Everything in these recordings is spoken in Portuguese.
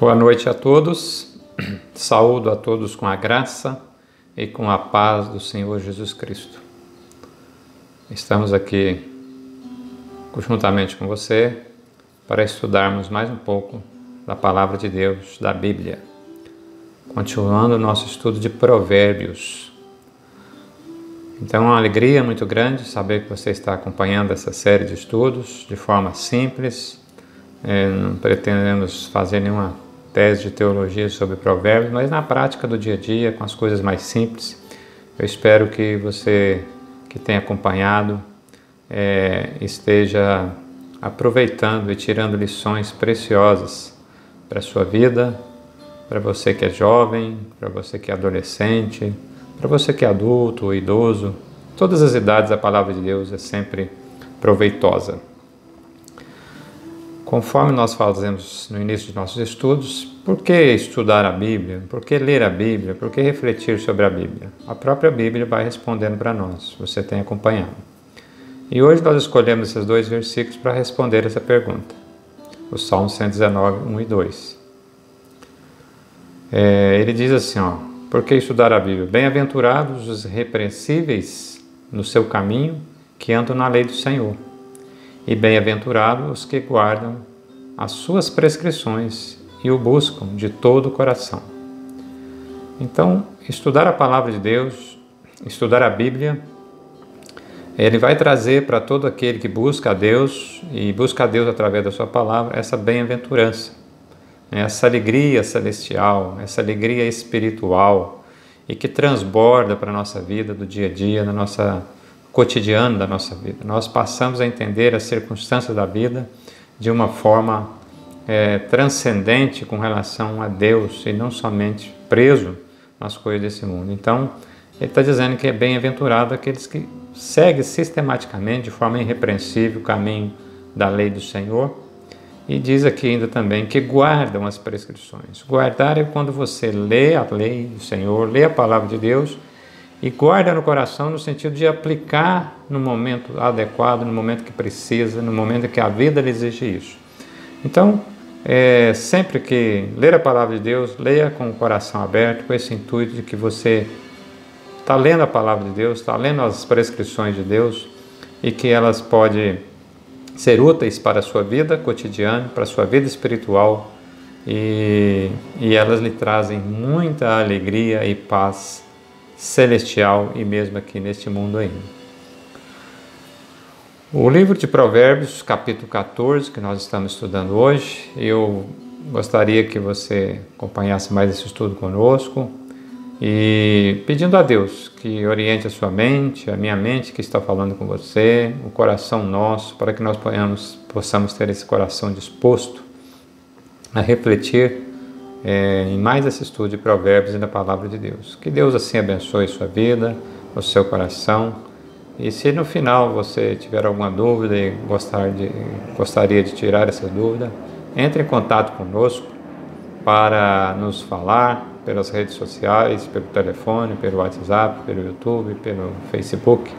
Boa noite a todos, saúdo a todos com a graça e com a paz do Senhor Jesus Cristo. Estamos aqui juntamente com você para estudarmos mais um pouco da Palavra de Deus, da Bíblia, continuando o nosso estudo de Provérbios. Então é uma alegria muito grande saber que você está acompanhando essa série de estudos de forma simples. Não pretendemos fazer nenhuma tese de teologia sobre provérbios, mas na prática do dia a dia, com as coisas mais simples. Eu espero que você que tem acompanhado esteja aproveitando e tirando lições preciosas para a sua vida, para você que é jovem, para você que é adolescente, para você que é adulto ou idoso. Todas as idades a palavra de Deus é sempre proveitosa. Conforme nós fazemos no início de nossos estudos, por que estudar a Bíblia? Por que ler a Bíblia? Por que refletir sobre a Bíblia? A própria Bíblia vai respondendo para nós, você tem acompanhado. E hoje nós escolhemos esses dois versículos para responder essa pergunta. O Salmo 119, 1 e 2. Ele diz assim, por que estudar a Bíblia? Bem-aventurados os irrepreensíveis no seu caminho, que andam na lei do Senhor. E bem-aventurados os que guardam as suas prescrições e o buscam de todo o coração. Então, estudar a palavra de Deus, estudar a Bíblia, ele vai trazer para todo aquele que busca a Deus e busca a Deus através da sua palavra essa bem-aventurança, essa alegria celestial, essa alegria espiritual e que transborda para a nossa vida do dia a dia, na nossa cotidiano da nossa vida. Nós passamos a entender as circunstâncias da vida de uma forma transcendente com relação a Deus e não somente preso nas coisas desse mundo. Então, ele está dizendo que é bem-aventurado aqueles que seguem sistematicamente, de forma irrepreensível, o caminho da lei do Senhor. E diz aqui ainda também que guardam as prescrições. Guardar é quando você lê a lei do Senhor, lê a palavra de Deus e guarda no coração no sentido de aplicar no momento adequado, no momento que precisa, no momento que a vida lhe exige isso. Então, sempre que ler a palavra de Deus, leia com o coração aberto, com esse intuito de que você está lendo a palavra de Deus, está lendo as prescrições de Deus e que elas podem ser úteis para a sua vida cotidiana, para a sua vida espiritual e elas lhe trazem muita alegria e paz celestial e mesmo aqui neste mundo ainda. O livro de Provérbios, capítulo 14, que nós estamos estudando hoje, eu gostaria que você acompanhasse mais esse estudo conosco e pedindo a Deus que oriente a sua mente, a minha mente que está falando com você, o coração nosso, para que nós possamos ter esse coração disposto a refletir em mais esse estudo de Provérbios e da Palavra de Deus. Que Deus assim abençoe sua vida, o seu coração. E se no final você tiver alguma dúvida e gostaria de tirar essa dúvida, entre em contato conosco para nos falar pelas redes sociais, pelo telefone, pelo WhatsApp, pelo YouTube, pelo Facebook.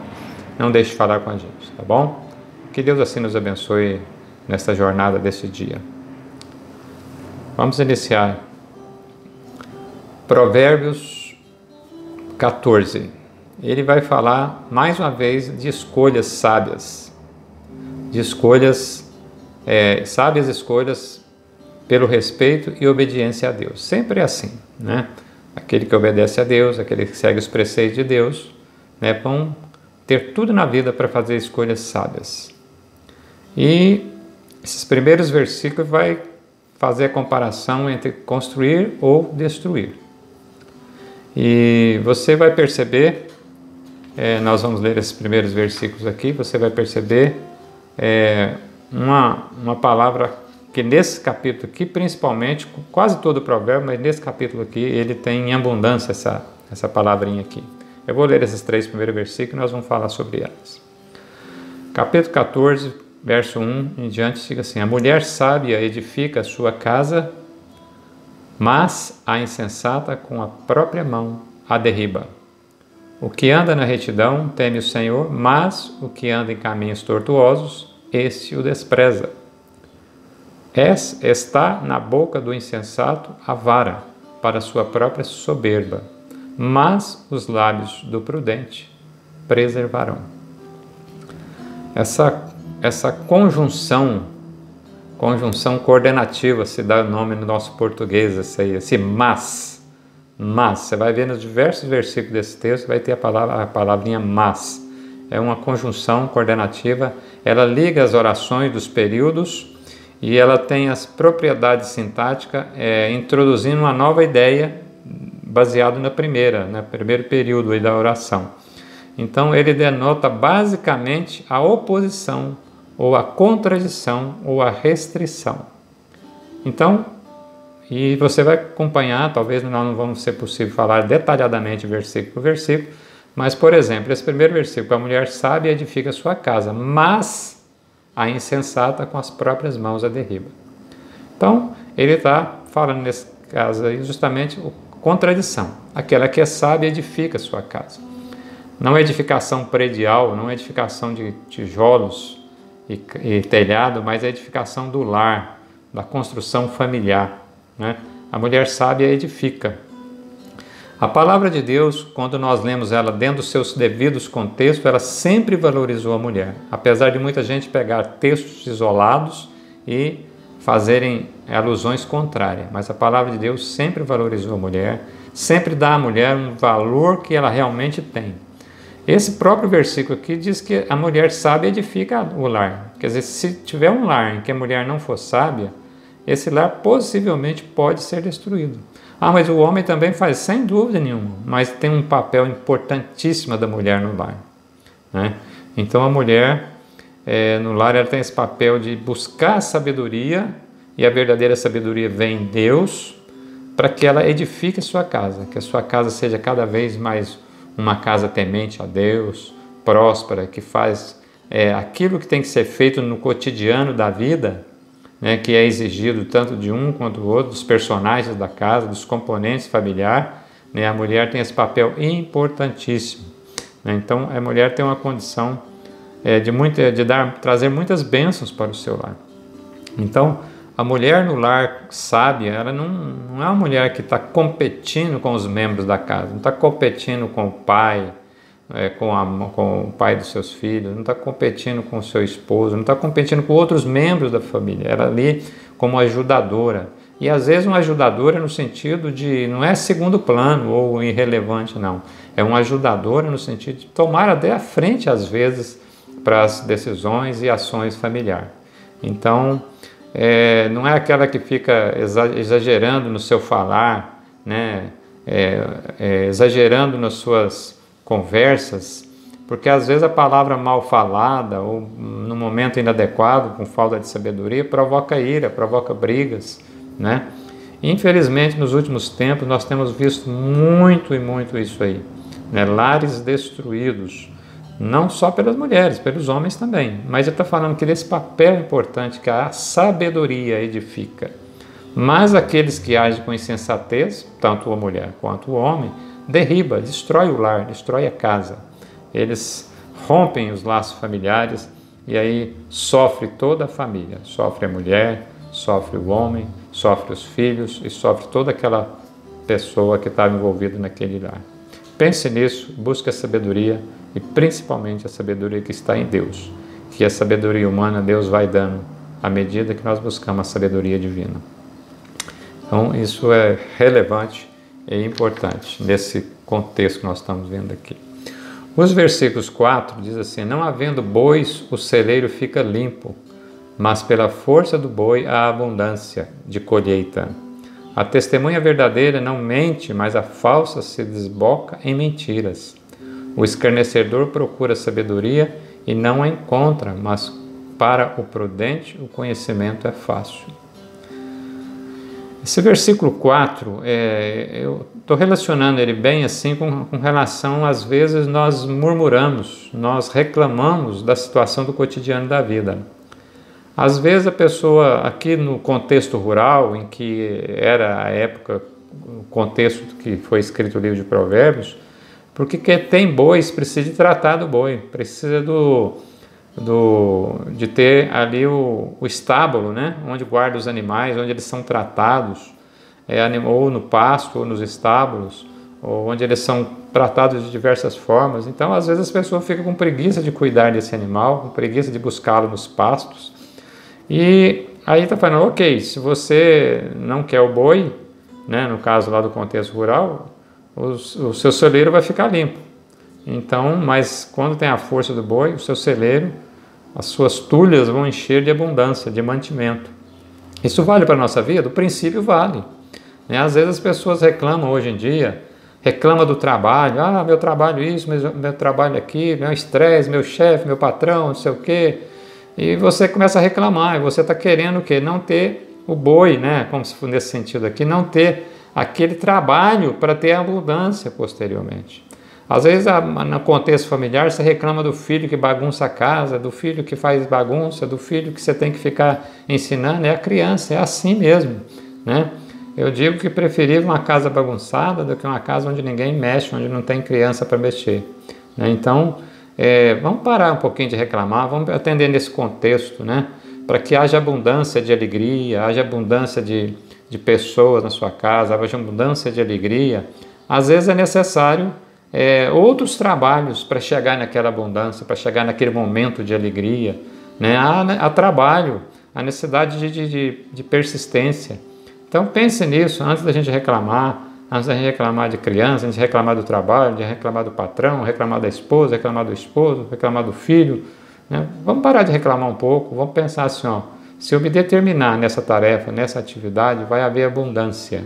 Não deixe de falar com a gente, tá bom? Que Deus assim nos abençoe nesta jornada desse dia. Vamos iniciar. Provérbios 14. Ele vai falar mais uma vez de escolhas sábias. De escolhas, sábias escolhas pelo respeito e obediência a Deus. Sempre é assim, né? Aquele que obedece a Deus, aquele que segue os preceitos de Deus, vão ter tudo na vida para fazer escolhas sábias. E esses primeiros versículos vai fazer a comparação entre construir ou destruir. E você vai perceber, nós vamos ler esses primeiros versículos aqui, você vai perceber uma palavra que nesse capítulo aqui, principalmente, quase todo o provérbio, mas nesse capítulo aqui, ele tem em abundância essa palavrinha aqui. Eu vou ler esses 3 primeiros versículos e nós vamos falar sobre elas. Capítulo 14, verso 1 em diante, fica assim: a mulher sábia edifica a sua casa, mas a insensata com a própria mão a derriba. O que anda na retidão teme o Senhor, mas o que anda em caminhos tortuosos, esse o despreza. Está na boca do insensato a vara, para sua própria soberba, mas os lábios do prudente preservarão. Essa conjunção coordenativa, se dá o nome no nosso português, esse mas, você vai ver nos diversos versículos desse texto, vai ter a palavrinha mas. É uma conjunção coordenativa, ela liga as orações dos períodos e ela tem as propriedades sintáticas, introduzindo uma nova ideia baseado no primeiro período aí da oração. Então ele denota basicamente a oposição, ou a contradição, ou a restrição. Então, e você vai acompanhar, talvez não vamos ser possível falar detalhadamente versículo por versículo, mas, por exemplo, esse primeiro versículo, a mulher sábia edifica sua casa, mas a insensata com as próprias mãos a derriba. Então, ele está falando nesse caso aí justamente contradição. Aquela que é sábia edifica sua casa. Não é edificação predial, não é edificação de tijolos e telhado, mas é edificação do lar, da construção familiar, né? A mulher sábia edifica. A palavra de Deus, quando nós lemos ela dentro dos seus devidos contextos, ela sempre valorizou a mulher. Apesar de muita gente pegar textos isolados e fazerem alusões contrárias. Mas a palavra de Deus sempre valorizou a mulher, sempre dá à mulher um valor que ela realmente tem. Esse próprio versículo aqui diz que a mulher sábia edifica o lar. Quer dizer, se tiver um lar em que a mulher não for sábia, esse lar possivelmente pode ser destruído. Mas o homem também faz, sem dúvida nenhuma, mas tem um papel importantíssimo da mulher no lar, né? Então a mulher no lar ela tem esse papel de buscar a sabedoria, e a verdadeira sabedoria vem em Deus, para que ela edifique a sua casa, que a sua casa seja cada vez mais uma casa temente a Deus, próspera, que faz aquilo que tem que ser feito no cotidiano da vida, né, que é exigido tanto de um quanto do outro, dos personagens da casa, dos componentes familiares, né? A mulher tem esse papel importantíssimo, né? Então a mulher tem uma condição trazer muitas bênçãos para o seu lar. Então a mulher no lar sábia, ela não é uma mulher que está competindo com os membros da casa, não está competindo com o pai, com o pai dos seus filhos, não está competindo com o seu esposo, não está competindo com outros membros da família. Ela ali como ajudadora. E às vezes uma ajudadora no sentido de, não é segundo plano ou irrelevante, não. É uma ajudadora no sentido de tomar até a frente, às vezes, para as decisões e ações familiares. Então, não é aquela que fica exagerando no seu falar, né? Exagerando nas suas conversas, porque às vezes a palavra mal falada ou no momento inadequado, com falta de sabedoria, provoca ira, provoca brigas, né? Infelizmente, nos últimos tempos, nós temos visto muito isso aí, né? Lares destruídos, não só pelas mulheres, pelos homens também, mas ele está falando que desse papel importante que a sabedoria edifica. Mas aqueles que agem com insensatez, tanto a mulher quanto o homem, derriba, destrói o lar, destrói a casa. Eles rompem os laços familiares e aí sofre toda a família. Sofre a mulher, sofre o homem, sofre os filhos e sofre toda aquela pessoa que estava envolvida naquele lar. Pense nisso, busque a sabedoria e principalmente a sabedoria que está em Deus. Que a sabedoria humana Deus vai dando à medida que nós buscamos a sabedoria divina. Então isso é relevante e importante nesse contexto que nós estamos vendo aqui. Os versículos 4 diz assim: não havendo bois, o celeiro fica limpo, mas pela força do boi há abundância de colheita. A testemunha verdadeira não mente, mas a falsa se desboca em mentiras. O escarnecedor procura sabedoria e não a encontra, mas para o prudente o conhecimento é fácil. Esse versículo 4, eu estou relacionando ele bem assim com relação, às vezes nós murmuramos, nós reclamamos da situação do cotidiano da vida. Às vezes a pessoa, aqui no contexto rural, em que era a época, o contexto que foi escrito o livro de Provérbios, porque quem tem bois precisa de tratar do boi, precisa de ter ali o estábulo, né? Onde guarda os animais, onde eles são tratados, ou no pasto, ou nos estábulos, ou onde eles são tratados de diversas formas. Então, às vezes as pessoas ficam com preguiça de cuidar desse animal, com preguiça de buscá-lo nos pastos. E aí está falando, ok, se você não quer o boi, né, no caso lá do contexto rural, o seu celeiro vai ficar limpo. Então, mas quando tem a força do boi, o seu celeiro, as suas tulhas vão encher de abundância, de mantimento. Isso vale para a nossa vida? O princípio vale. Às vezes as pessoas reclamam hoje em dia, reclamam do trabalho, meu trabalho isso, meu trabalho aquilo, meu estresse, meu chefe, meu patrão, não sei o quê. E você começa a reclamar, e você está querendo o quê? Não ter o boi, né? Como se fosse nesse sentido aqui, não ter aquele trabalho para ter abundância posteriormente. Às vezes, no contexto familiar, você reclama do filho que bagunça a casa, do filho que faz bagunça, do filho que você tem que ficar ensinando. É a criança, é assim mesmo, né? Eu digo que preferia uma casa bagunçada do que uma casa onde ninguém mexe, onde não tem criança para mexer, né? Então, vamos parar um pouquinho de reclamar, vamos atender nesse contexto, né? Para que haja abundância de alegria, haja abundância de pessoas na sua casa, haja abundância de alegria. Às vezes é necessário outros trabalhos para chegar naquela abundância, para chegar naquele momento de alegria, né? Há trabalho, há necessidade de persistência. Então pense nisso antes da gente reclamar, antes da gente reclamar de criança, antes de reclamar do trabalho, de reclamar do patrão, reclamar da esposa, reclamar do esposo, reclamar do filho, né? Vamos parar de reclamar um pouco, vamos pensar assim, se eu me determinar nessa tarefa, nessa atividade, vai haver abundância.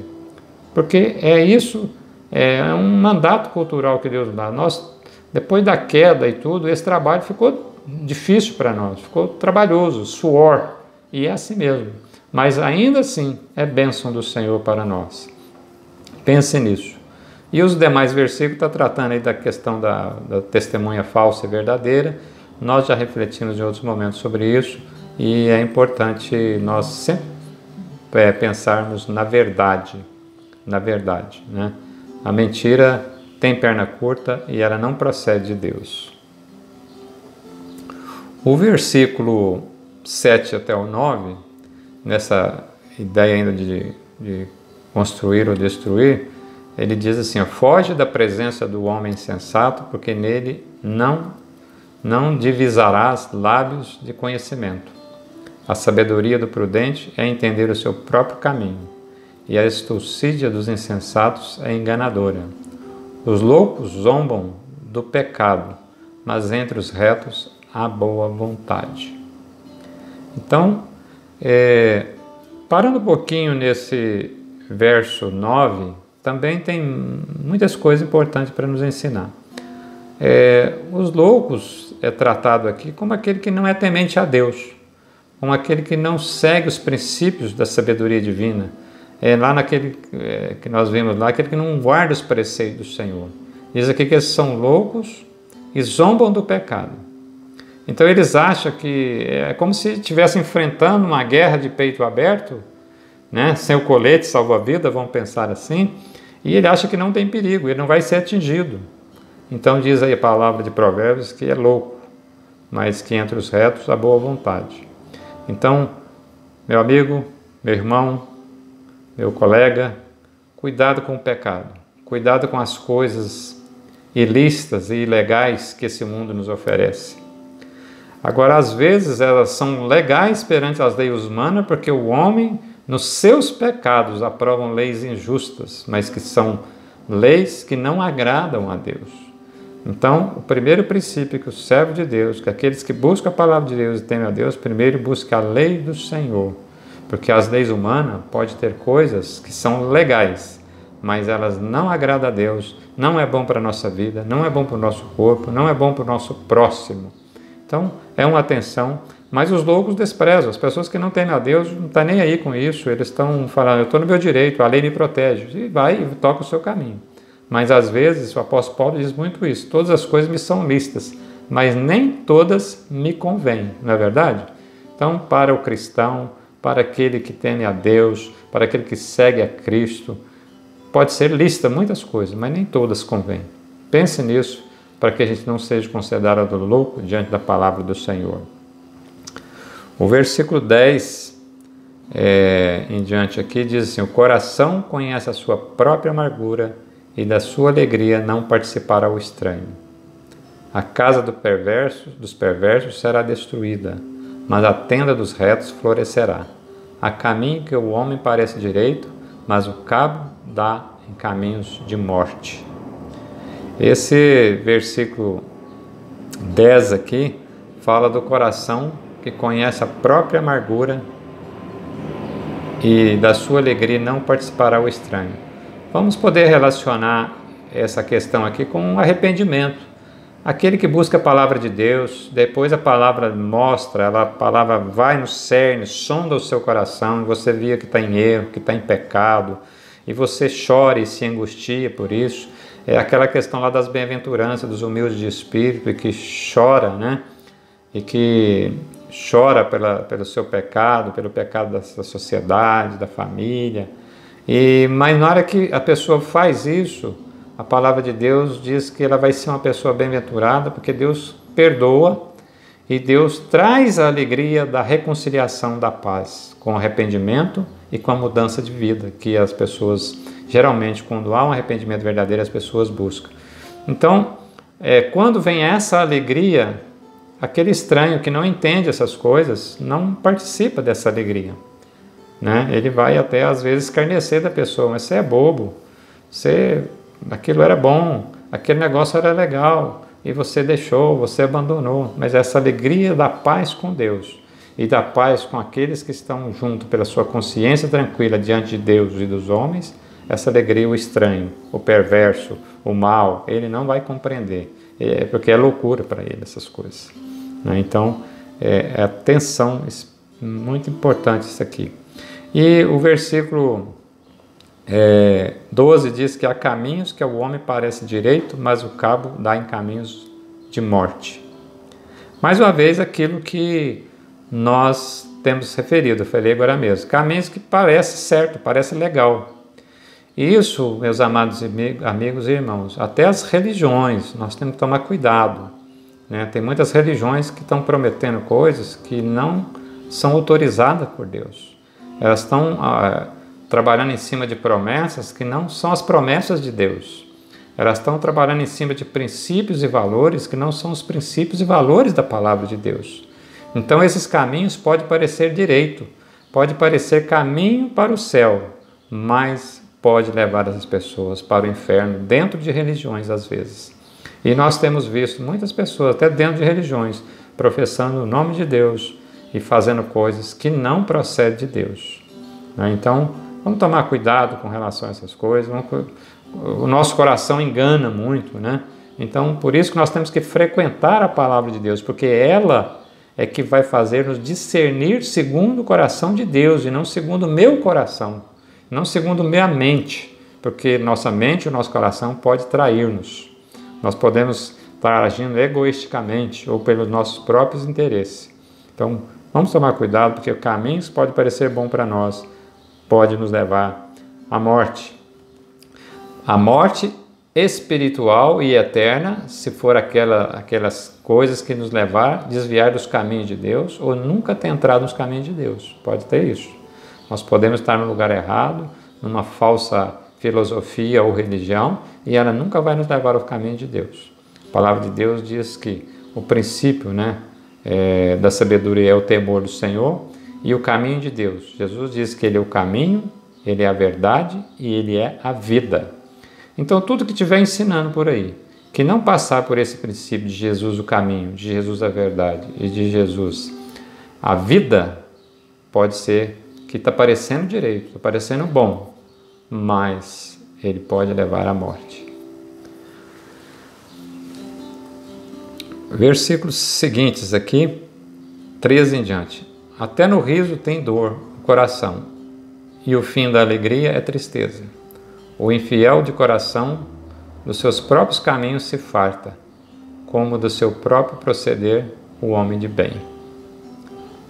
Porque isso é um mandato cultural que Deus dá. Nós, depois da queda e tudo, esse trabalho ficou difícil para nós, ficou trabalhoso, suor, e é assim mesmo. Mas ainda assim é bênção do Senhor para nós. Pense nisso. E os demais versículos estão tratando aí da questão da testemunha falsa e verdadeira. Nós já refletimos em outros momentos sobre isso e é importante nós sempre pensarmos na verdade, né? A mentira tem perna curta e ela não procede de Deus. O versículo 7 até o 9, nessa ideia ainda de construir ou destruir, ele diz assim, foge da presença do homem insensato, porque nele não divisarás lábios de conhecimento. A sabedoria do prudente é entender o seu próprio caminho, e a estultícia dos insensatos é enganadora. Os loucos zombam do pecado, mas entre os retos há boa vontade. Então, parando um pouquinho nesse verso 9, também tem muitas coisas importantes para nos ensinar. Os loucos é tratado aqui como aquele que não é temente a Deus, como aquele que não segue os princípios da sabedoria divina, lá naquele que nós vimos lá, aquele que não guarda os preceitos do Senhor. Diz aqui que eles são loucos e zombam do pecado. Então eles acham que é como se estivessem enfrentando uma guerra de peito aberto, né? Sem o colete salva-vida, vamos pensar assim, e ele acha que não tem perigo, ele não vai ser atingido. Então diz aí a palavra de Provérbios que é louco, mas que entre os retos há boa vontade. Então, meu amigo, meu irmão, meu colega, cuidado com o pecado, cuidado com as coisas ilícitas e ilegais que esse mundo nos oferece. Agora, às vezes, elas são legais perante as leis humanas, porque o homem, nos seus pecados, aprovam leis injustas, mas que são leis que não agradam a Deus. Então, o primeiro princípio que o servo de Deus, que aqueles que buscam a palavra de Deus e temem a Deus, primeiro busca a lei do Senhor. Porque as leis humanas podem ter coisas que são legais, mas elas não agradam a Deus, não é bom para a nossa vida, não é bom para o nosso corpo, não é bom para o nosso próximo. Então, é uma atenção, mas os loucos desprezam. As pessoas que não temem a Deus não estão nem aí com isso, eles estão falando, eu estou no meu direito, a lei me protege, e vai e toca o seu caminho. Mas às vezes, o apóstolo Paulo diz muito isso, todas as coisas me são lícitas, mas nem todas me convêm, não é verdade? Então, para o cristão, para aquele que teme a Deus, para aquele que segue a Cristo, pode ser lícita muitas coisas, mas nem todas convêm. Pense nisso, para que a gente não seja considerado louco diante da palavra do Senhor. O versículo 10 em diante aqui diz assim: o coração conhece a sua própria amargura e da sua alegria não participará o estranho. A casa dos perversos será destruída, mas a tenda dos retos florescerá. Há caminho que o homem parece direito, mas o cabo dá em caminhos de morte. Esse versículo 10 aqui fala do coração que conhece a própria amargura e da sua alegria não participará o estranho. Vamos poder relacionar essa questão aqui com um arrependimento. Aquele que busca a palavra de Deus, depois a palavra mostra, a palavra vai no cerne, sonda o seu coração, e você vê que está em erro, que está em pecado, e você chora e se angustia por isso. É aquela questão lá das bem-aventuranças, dos humildes de espírito, e que chora, né? E que chora pelo seu pecado, pelo pecado da sociedade, da família. Mas na hora que a pessoa faz isso, a palavra de Deus diz que ela vai ser uma pessoa bem-aventurada, porque Deus perdoa e Deus traz a alegria da reconciliação, da paz, com o arrependimento e com a mudança de vida, que as pessoas, geralmente, quando há um arrependimento verdadeiro, as pessoas buscam. Então, quando vem essa alegria, aquele estranho que não entende essas coisas, não participa dessa alegria, né? Ele vai até, às vezes, escarnecer da pessoa, mas você é bobo, aquilo era bom, aquele negócio era legal, e você deixou, você abandonou. Mas essa alegria da paz com Deus e da paz com aqueles que estão junto pela sua consciência tranquila diante de Deus e dos homens, essa alegria o estranho, o perverso, o mal, ele não vai compreender, porque é loucura para ele essas coisas, né? Então, é atenção, muito importante isso aqui. E o versículo 12 diz que há caminhos que ao homem parece direito, mas o cabo dá em caminhos de morte. Mais uma vez, aquilo que nós temos referido, eu falei agora mesmo, caminhos que parece certo, parece legal. E isso, meus amados amigos e irmãos, até as religiões, nós temos que tomar cuidado, né? Tem muitas religiões que estão prometendo coisas que não são autorizadas por Deus. Elas estão trabalhando em cima de promessas que não são as promessas de Deus. Elas estão trabalhando em cima de princípios e valores que não são os princípios e valores da palavra de Deus. Então esses caminhos podem parecer direito, pode parecer caminho para o céu, mas pode levar essas pessoas para o inferno, dentro de religiões às vezes. E nós temos visto muitas pessoas, até dentro de religiões, professando o nome de Deus e fazendo coisas que não procedem de Deus, né? Então, vamos tomar cuidado com relação a essas coisas. O nosso coração engana muito, né? Então, por isso que nós temos que frequentar a palavra de Deus, porque ela é que vai fazer-nos discernir segundo o coração de Deus e não segundo o meu coração, não segundo minha mente, porque nossa mente e o nosso coração pode trair-nos. Nós podemos estar agindo egoisticamente ou pelos nossos próprios interesses. Então, vamos tomar cuidado, porque caminhos podem parecer bom para nós, pode nos levar à morte. A morte espiritual e eterna, se for aquelas coisas que nos levar a desviar dos caminhos de Deus ou nunca ter entrado nos caminhos de Deus. Pode ter isso. Nós podemos estar no lugar errado, numa falsa filosofia ou religião, e ela nunca vai nos levar ao caminho de Deus. A palavra de Deus diz que o princípio, da sabedoria é o temor do Senhor, e o caminho de Deus. Jesus diz que Ele é o caminho, Ele é a verdade e Ele é a vida. Então, tudo que estiver ensinando por aí, que não passar por esse princípio de Jesus o caminho, de Jesus a verdade e de Jesus a vida, pode ser que está parecendo direito, está parecendo bom, mas ele pode levar à morte. Versículos seguintes aqui, 13 em diante. Até no riso tem dor o coração, e o fim da alegria é tristeza. O infiel de coração dos seus próprios caminhos se farta, como do seu próprio proceder o homem de bem.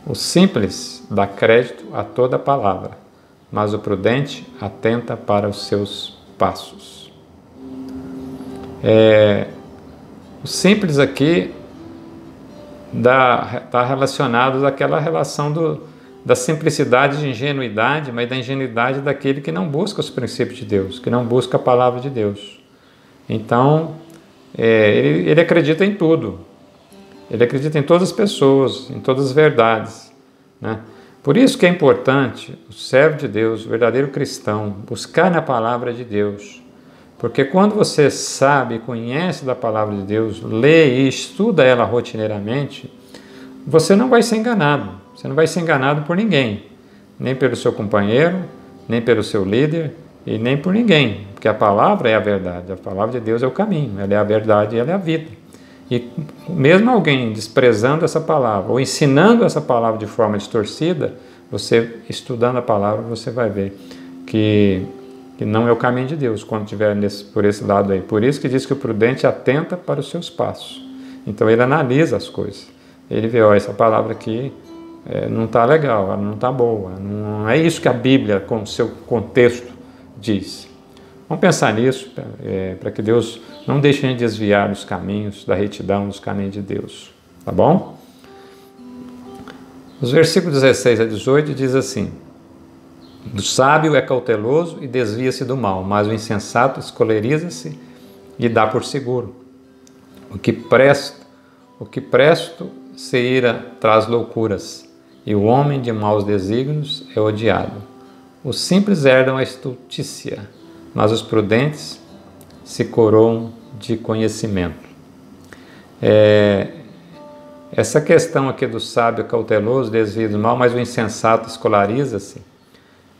O simples dá crédito a toda palavra, mas o prudente atenta para os seus passos. O simples aqui está relacionado àquela relação da simplicidade de ingenuidade, mas da ingenuidade daquele que não busca os princípios de Deus, que não busca a palavra de Deus. Então, ele acredita em tudo. Ele acredita em todas as pessoas, em todas as verdades, né? Por isso que é importante o servo de Deus, o verdadeiro cristão, buscar na palavra de Deus. Porque quando você sabe, conhece da palavra de Deus, lê e estuda ela rotineiramente, você não vai ser enganado. Você não vai ser enganado por ninguém, nem pelo seu companheiro, nem pelo seu líder e nem por ninguém, porque a palavra é a verdade, a palavra de Deus é o caminho, ela é a verdade e ela é a vida. E mesmo alguém desprezando essa palavra ou ensinando essa palavra de forma distorcida, você estudando a palavra, você vai ver que não é o caminho de Deus quando estiver por esse lado aí. Por isso que diz que o prudente atenta para os seus passos. Então ele analisa as coisas. Ele vê, essa palavra aqui não está legal, ela não está boa. Não é isso que a Bíblia, com o seu contexto, diz. Vamos pensar nisso, para que Deus não deixe a gente desviar dos caminhos da retidão, dos caminhos de Deus. Tá bom? Os versículos 16 a 18 diz assim: o sábio é cauteloso e desvia-se do mal, mas o insensato escoleriza-se e dá por seguro. O que presto se ira traz loucuras, e o homem de maus desígnios é odiado. Os simples herdam a estultícia, mas os prudentes se coroam de conhecimento. Essa questão aqui do sábio cauteloso desvia do mal, mas o insensato escolariza-se.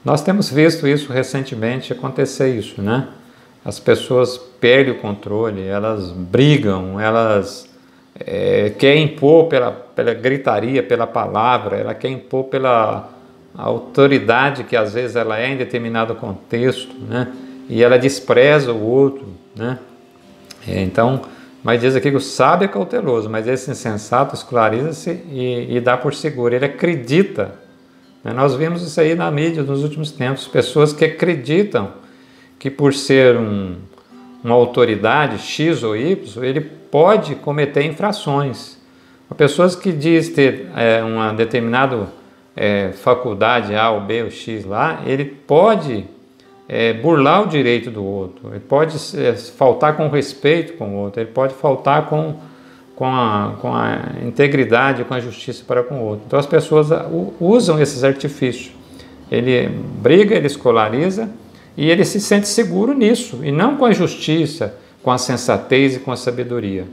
Nós temos visto isso recentemente acontecer isso, né? As pessoas perdem o controle, elas brigam, elas querem impor pela gritaria, pela palavra, ela quer impor pela autoridade que às vezes ela é em determinado contexto, né? E ela despreza o outro, né? Então, mas diz aqui que o sábio é cauteloso, mas esse insensato escolariza-se e dá por seguro, ele acredita. Nós vimos isso aí na mídia nos últimos tempos, pessoas que acreditam que por ser uma autoridade X ou Y, ele pode cometer infrações. Pessoas que dizem ter uma determinada faculdade A ou B ou X lá, ele pode burlar o direito do outro, ele pode faltar com respeito com o outro, ele pode faltar com a integridade, com a justiça para com o outro. Então as pessoas usam esses artifícios. Ele briga, ele escolariza e ele se sente seguro nisso, e não com a justiça, com a sensatez e com a sabedoria.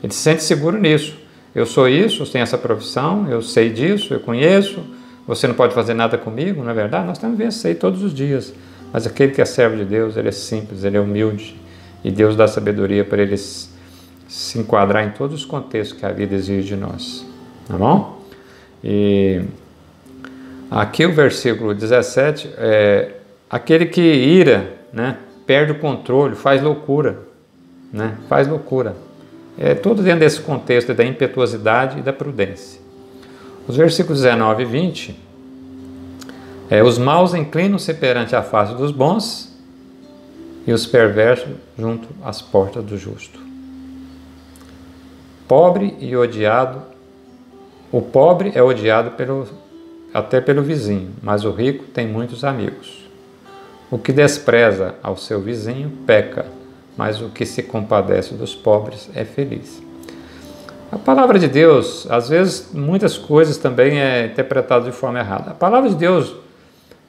Ele se sente seguro nisso. Eu sou isso, eu tenho essa profissão, eu sei disso, eu conheço, você não pode fazer nada comigo, não é verdade? Nós temos que ver isso aí todos os dias. Mas aquele que é servo de Deus, ele é simples, ele é humilde, e Deus dá sabedoria para ele se enquadrar em todos os contextos que a vida exige de nós. Tá bom? E aqui o versículo 17 aquele que ira, né, perde o controle, faz loucura, né, faz loucura. Tudo dentro desse contexto da impetuosidade e da prudência. Os versículos 19 e 20, os maus inclinam-se perante a face dos bons e os perversos junto às portas do justo. Pobre e odiado, o pobre é odiado até pelo vizinho, mas o rico tem muitos amigos. O que despreza ao seu vizinho peca, mas o que se compadece dos pobres é feliz. A palavra de Deus, às vezes, muitas coisas também é interpretada de forma errada. A palavra de Deus,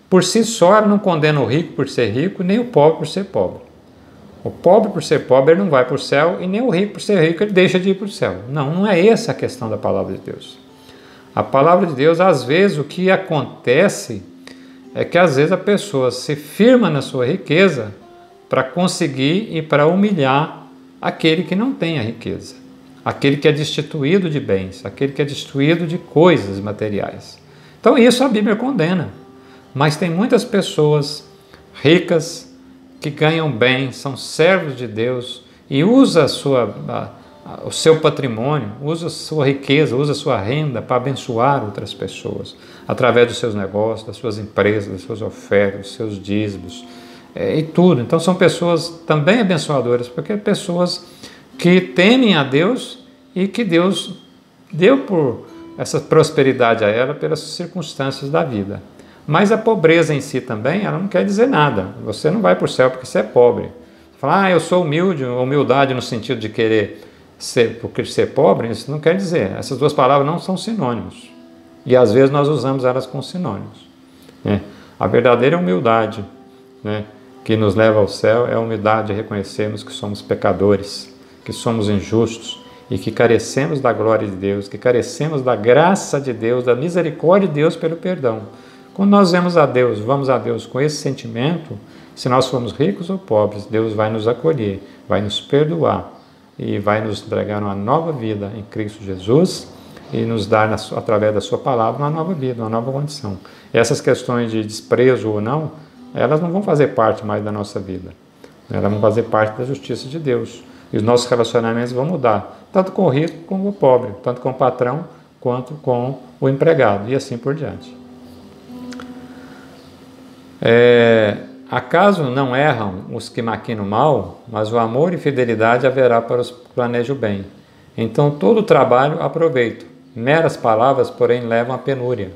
por si só, ela não condena o rico por ser rico, nem o pobre por ser pobre. O pobre por ser pobre, ele não vai para o céu, e nem o rico por ser rico, ele deixa de ir para o céu. Não é essa a questão da palavra de Deus. A palavra de Deus, às vezes, o que acontece é que às vezes a pessoa se firma na sua riqueza para conseguir e para humilhar aquele que não tem a riqueza, aquele que é destituído de bens, aquele que é destituído de coisas materiais. Então isso a Bíblia condena, mas tem muitas pessoas ricas que ganham bem, são servos de Deus e usam o seu patrimônio, usa a sua riqueza, usa a sua renda para abençoar outras pessoas, através dos seus negócios, das suas empresas, das suas ofertas, dos seus dízimos e tudo. Então são pessoas também abençoadoras, porque pessoas que temem a Deus e que Deus deu por essa prosperidade a ela pelas circunstâncias da vida. Mas a pobreza em si também, ela não quer dizer nada. Você não vai para o céu porque você é pobre. Falar, eu sou humilde, humildade no sentido de querer porque ser pobre, isso não quer dizer. Essas duas palavras não são sinônimos. E às vezes nós usamos elas com sinônimos. Né? A verdadeira humildade, né, que nos leva ao céu é a humildade de reconhecermos que somos pecadores, que somos injustos e que carecemos da glória de Deus, que carecemos da graça de Deus, da misericórdia de Deus pelo perdão. Quando nós vamos a Deus com esse sentimento, se nós formos ricos ou pobres, Deus vai nos acolher, vai nos perdoar e vai nos entregar uma nova vida em Cristo Jesus e nos dar, através da sua palavra, uma nova vida, uma nova condição. E essas questões de desprezo ou não, elas não vão fazer parte mais da nossa vida. Elas vão fazer parte da justiça de Deus. E os nossos relacionamentos vão mudar, tanto com o rico como com o pobre, tanto com o patrão quanto com o empregado, e assim por diante. Acaso não erram os que maquinam mal, mas o amor e fidelidade haverá para os que planejam o bem. Então todo o trabalho aproveito, meras palavras, porém, levam à penúria.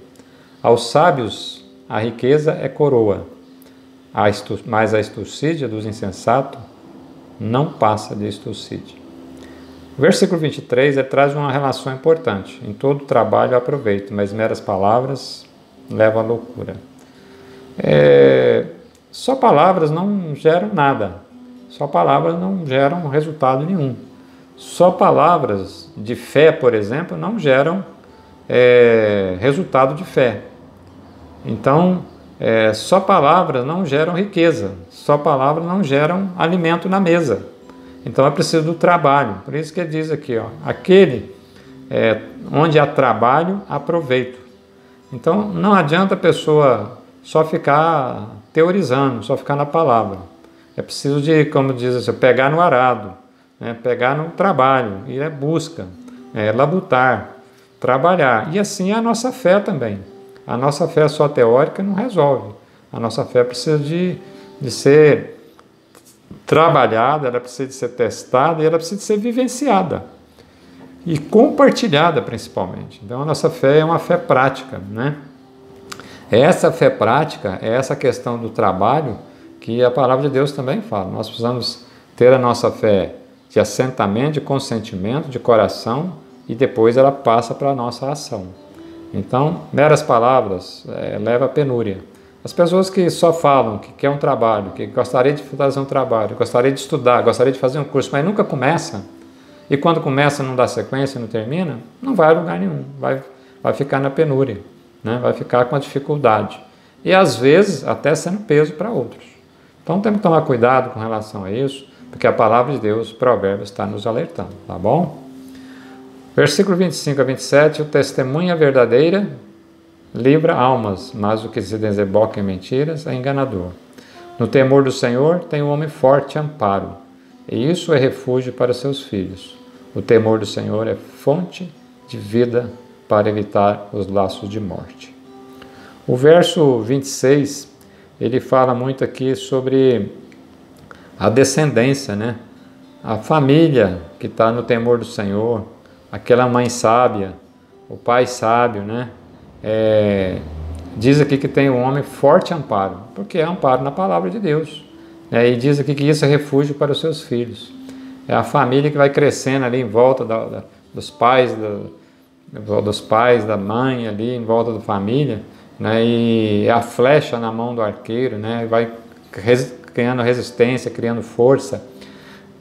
Aos sábios a riqueza é coroa, mas a estultícia dos insensatos não passa de estultícia. O versículo 23 traz uma relação importante. Em todo trabalho aproveito, mas meras palavras levam à loucura. Só palavras não geram nada. Só palavras não geram resultado nenhum. Só palavras de fé, por exemplo, não geram resultado de fé. Então, só palavras não geram riqueza. Só palavras não geram alimento na mesa. Então é preciso do trabalho. Por isso que ele diz aqui, ó, aquele onde há trabalho, aproveito. Então não adianta a pessoa só ficar teorizando, só ficar na palavra. É preciso de, como diz assim, pegar no arado, né? Pegar no trabalho, ir à busca, labutar, trabalhar. E assim é a nossa fé também. A nossa fé só teórica não resolve. A nossa fé precisa de ser trabalhada, ela precisa de ser testada e ela precisa de ser vivenciada. E compartilhada, principalmente. Então, a nossa fé é uma fé prática, né? Essa fé prática é essa questão do trabalho que a palavra de Deus também fala. Nós precisamos ter a nossa fé de assentamento, de consentimento, de coração e depois ela passa para a nossa ação. Então, meras palavras leva à penúria. As pessoas que só falam que quer um trabalho, que gostaria de fazer um trabalho, gostaria de estudar, gostaria de fazer um curso, mas nunca começa, e quando começa não dá sequência, não termina, não vai a lugar nenhum, vai ficar na penúria, né? Vai ficar com a dificuldade. E às vezes até sendo peso para outros. Então temos que tomar cuidado com relação a isso, porque a palavra de Deus, o provérbio, está nos alertando, tá bom? Versículo 25 a 27, o testemunha verdadeira livra almas, mas o que se deseboca em mentiras é enganador. No temor do Senhor tem o homem forte amparo, e isso é refúgio para seus filhos. O temor do Senhor é fonte de vida para evitar os laços de morte. O verso 26, ele fala muito aqui sobre a descendência, né? A família que está no temor do Senhor, aquela mãe sábia, o pai sábio, né? Diz aqui que tem um homem forte amparo, porque é amparo na palavra de Deus, né? E diz aqui que isso é refúgio para os seus filhos. É a família que vai crescendo ali em volta dos pais, da mãe ali em volta da família, né? E é a flecha na mão do arqueiro, né? Vai criando resistência, criando força,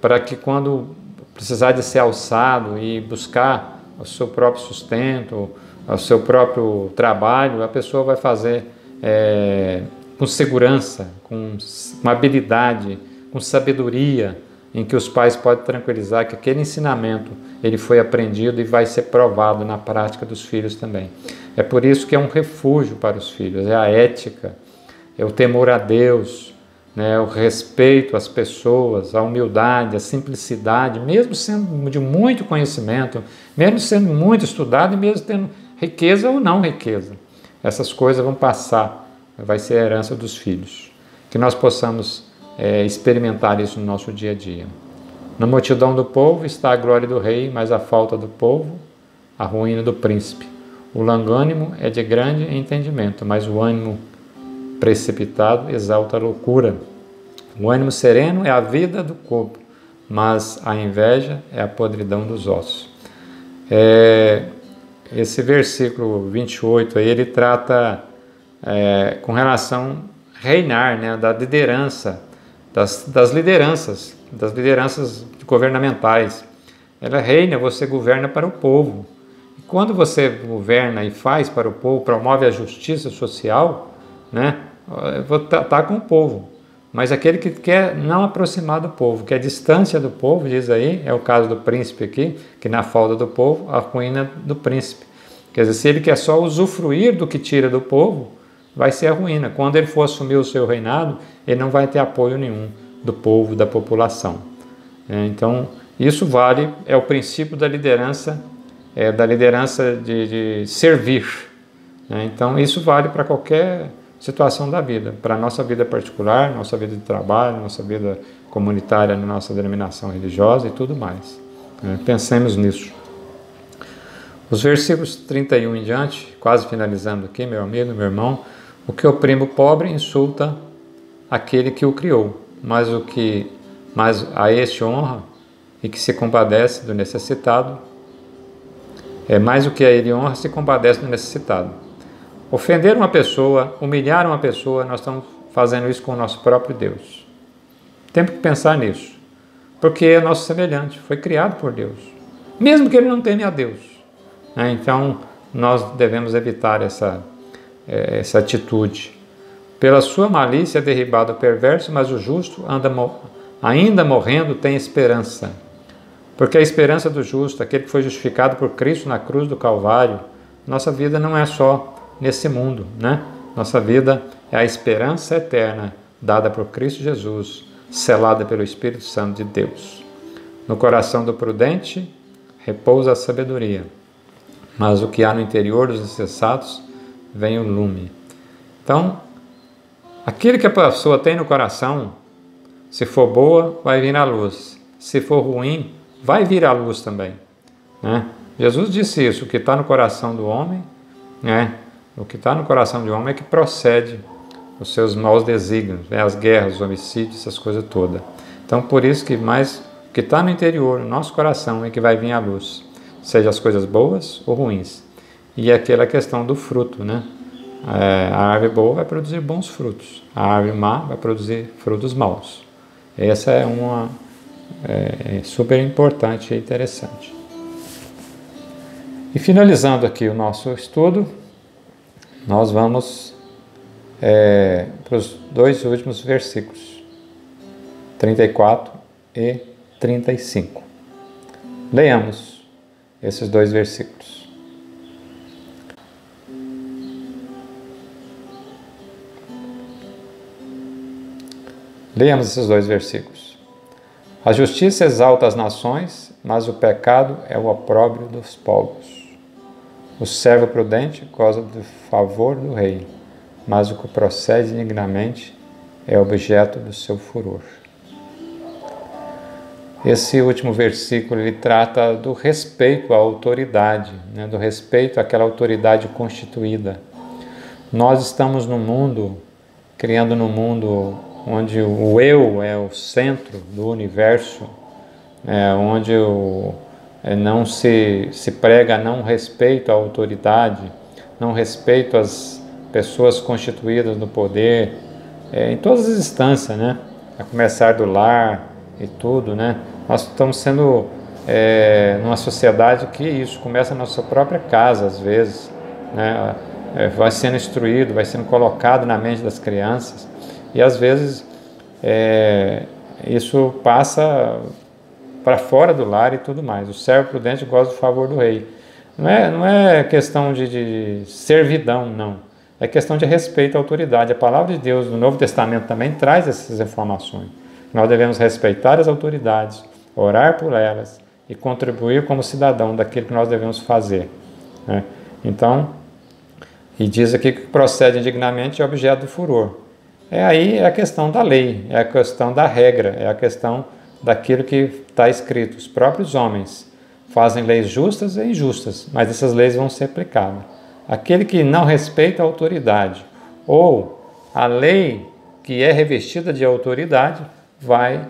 para que quando precisar de ser alçado e buscar o seu próprio sustento, o seu próprio trabalho, a pessoa vai fazer com segurança, com uma habilidade, com sabedoria, em que os pais podem tranquilizar que aquele ensinamento ele foi aprendido e vai ser provado na prática dos filhos também. É por isso que é um refúgio para os filhos, é a ética, é o temor a Deus, né, o respeito às pessoas, a humildade, a simplicidade, mesmo sendo de muito conhecimento, mesmo sendo muito estudado e mesmo tendo riqueza ou não riqueza. Essas coisas vão passar, vai ser a herança dos filhos. Que nós possamos experimentar isso no nosso dia a dia. Na multidão do povo está a glória do rei, mas a falta do povo, a ruína do príncipe. O longânimo é de grande entendimento, mas o ânimo precipitado exalta a loucura. O ânimo sereno é a vida do corpo, mas a inveja é a podridão dos ossos. Esse versículo 28 aí, ele trata com relação a reinar, né, da liderança, das lideranças governamentais. Ela reina, você governa para o povo. E quando você governa e faz para o povo, promove a justiça social, né, tá com o povo. Mas aquele que quer não aproximar do povo, que é distância do povo, diz aí, é o caso do príncipe aqui, que na falta do povo, a ruína do príncipe. Quer dizer, se ele quer só usufruir do que tira do povo, vai ser a ruína. Quando ele for assumir o seu reinado, ele não vai ter apoio nenhum do povo, da população. Então, isso vale, é o princípio da liderança de servir. Então, isso vale para qualquer situação da vida, para a nossa vida particular, nossa vida de trabalho, nossa vida comunitária, nossa denominação religiosa e tudo mais. Pensemos nisso. Os versículos 31 em diante, quase finalizando aqui, meu amigo, meu irmão, o que oprime o pobre insulta aquele que o criou, mas a este honra e que se compadece do necessitado, mais do que a ele honra, se compadece do necessitado. Ofender uma pessoa, humilhar uma pessoa, nós estamos fazendo isso com o nosso próprio Deus. Temos que pensar nisso, porque é nosso semelhante, foi criado por Deus, mesmo que ele não teme a Deus. Então, nós devemos evitar essa atitude. Pela sua malícia é derribado o perverso, mas o justo ainda morrendo tem esperança. Porque a esperança do justo, aquele que foi justificado por Cristo na cruz do Calvário, nossa vida não é só nesse mundo, né? Nossa vida é a esperança eterna dada por Cristo Jesus, selada pelo Espírito Santo de Deus. No coração do prudente repousa a sabedoria, mas o que há no interior dos insensatos vem o lume. Então, aquilo que a pessoa tem no coração, se for boa, vai vir a luz. Se for ruim, vai vir a luz também. Jesus disse isso, o que está no coração do homem, o que está no coração de um homem é que procede os seus maus desígnios, as guerras, os homicídios, essas coisas todas. Então, por isso que mais o que está no interior, no nosso coração, é que vai vir a luz, seja as coisas boas ou ruins. E aquela questão do fruto, né? A árvore boa vai produzir bons frutos, a árvore má vai produzir frutos maus. Essa é uma super importante e interessante. E finalizando aqui o nosso estudo, nós vamos para os dois últimos versículos, 34 e 35. Leiamos esses dois versículos. Leiamos esses dois versículos. A justiça exalta as nações, mas o pecado é o opróbrio dos povos. O servo prudente goza do favor do rei, mas o que procede indignamente é objeto do seu furor. Esse último versículo ele trata do respeito à autoridade, do respeito àquela autoridade constituída. Nós estamos no mundo, criando no mundo onde o eu é o centro do universo, onde não se prega não respeito à autoridade, não respeito às pessoas constituídas no poder, em todas as instâncias, a começar do lar e tudo, Nós estamos sendo numa sociedade que isso começa na nossa própria casa, às vezes, vai sendo instruído, vai sendo colocado na mente das crianças, e às vezes isso passa para fora do lar e tudo mais. O servo prudente gosta do favor do rei. Não é questão de servidão, não. É questão de respeito à autoridade. A palavra de Deus no Novo Testamento também traz essas informações. Nós devemos respeitar as autoridades, orar por elas e contribuir como cidadão daquilo que nós devemos fazer. Então, e diz aqui que procede indignamente é objeto do furor. Aí é a questão da lei, é a questão da regra, é a questão daquilo que está escrito. Os próprios homens fazem leis justas e injustas, mas essas leis vão ser aplicadas. Aquele que não respeita a autoridade ou a lei que é revestida de autoridade vai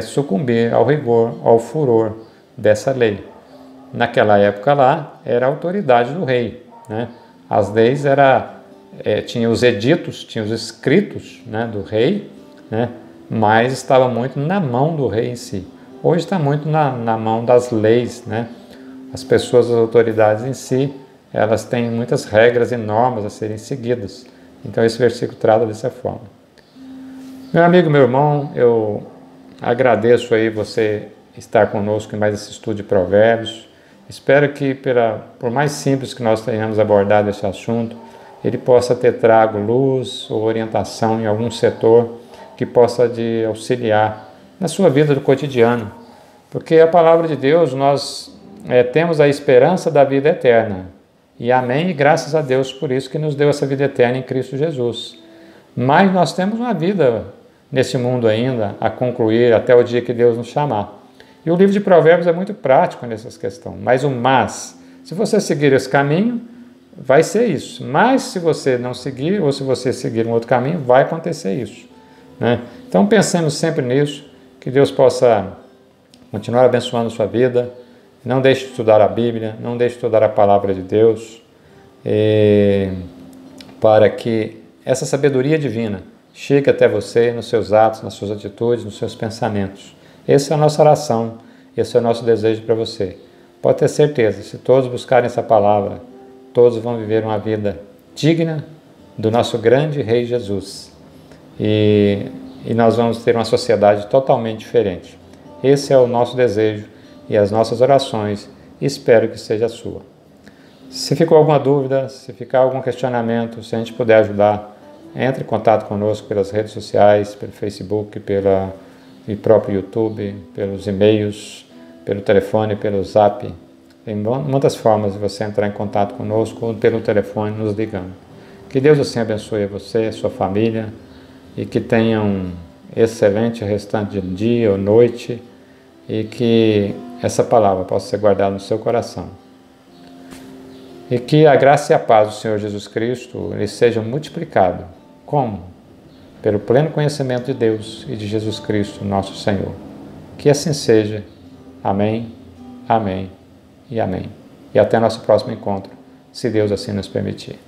sucumbir ao rigor, ao furor dessa lei. Naquela época lá, era a autoridade do rei, né? As leis tinha os editos, tinha os escritos, né, do rei, né? Mas estava muito na mão do rei em si. Hoje está muito na mão das leis, né? As pessoas, as autoridades em si, elas têm muitas regras e normas a serem seguidas. Então esse versículo trata dessa forma. Meu amigo, meu irmão, eu agradeço aí você estar conosco em mais esse estudo de Provérbios. Espero que, por mais simples que nós tenhamos abordado esse assunto, ele possa ter trago luz ou orientação em algum setor que possa te auxiliar na sua vida do cotidiano. Porque a palavra de Deus, nós temos a esperança da vida eterna. E amém, e graças a Deus por isso que nos deu essa vida eterna em Cristo Jesus. Mas nós temos uma vida nesse mundo ainda a concluir até o dia que Deus nos chamar. E o livro de Provérbios é muito prático nessas questões. Mas, se você seguir esse caminho, vai ser isso. Mas se você não seguir, ou se você seguir um outro caminho, vai acontecer isso, né? Então pensemos sempre nisso, que Deus possa continuar abençoando a sua vida. Não deixe de estudar a Bíblia, não deixe de estudar a Palavra de Deus, para que essa sabedoria divina chegue até você nos seus atos, nas suas atitudes, nos seus pensamentos. Essa é a nossa oração, esse é o nosso desejo para você. Pode ter certeza, se todos buscarem essa palavra, todos vão viver uma vida digna do nosso grande Rei Jesus. E nós vamos ter uma sociedade totalmente diferente. Esse é o nosso desejo e as nossas orações, e espero que seja a sua. Se ficou alguma dúvida, se ficar algum questionamento, se a gente puder ajudar, entre em contato conosco pelas redes sociais, pelo Facebook, pelo próprio YouTube, pelos e-mails, pelo telefone, pelo Zap. Tem muitas formas de você entrar em contato conosco ou pelo telefone nos ligando. Que Deus assim abençoe você, a sua família, e que tenha um excelente restante de dia ou noite, e que essa palavra possa ser guardada no seu coração. E que a graça e a paz do Senhor Jesus Cristo lhe sejam multiplicados. Como? Pelo pleno conhecimento de Deus e de Jesus Cristo, nosso Senhor. Que assim seja. Amém, amém e amém. E até nosso próximo encontro, se Deus assim nos permitir.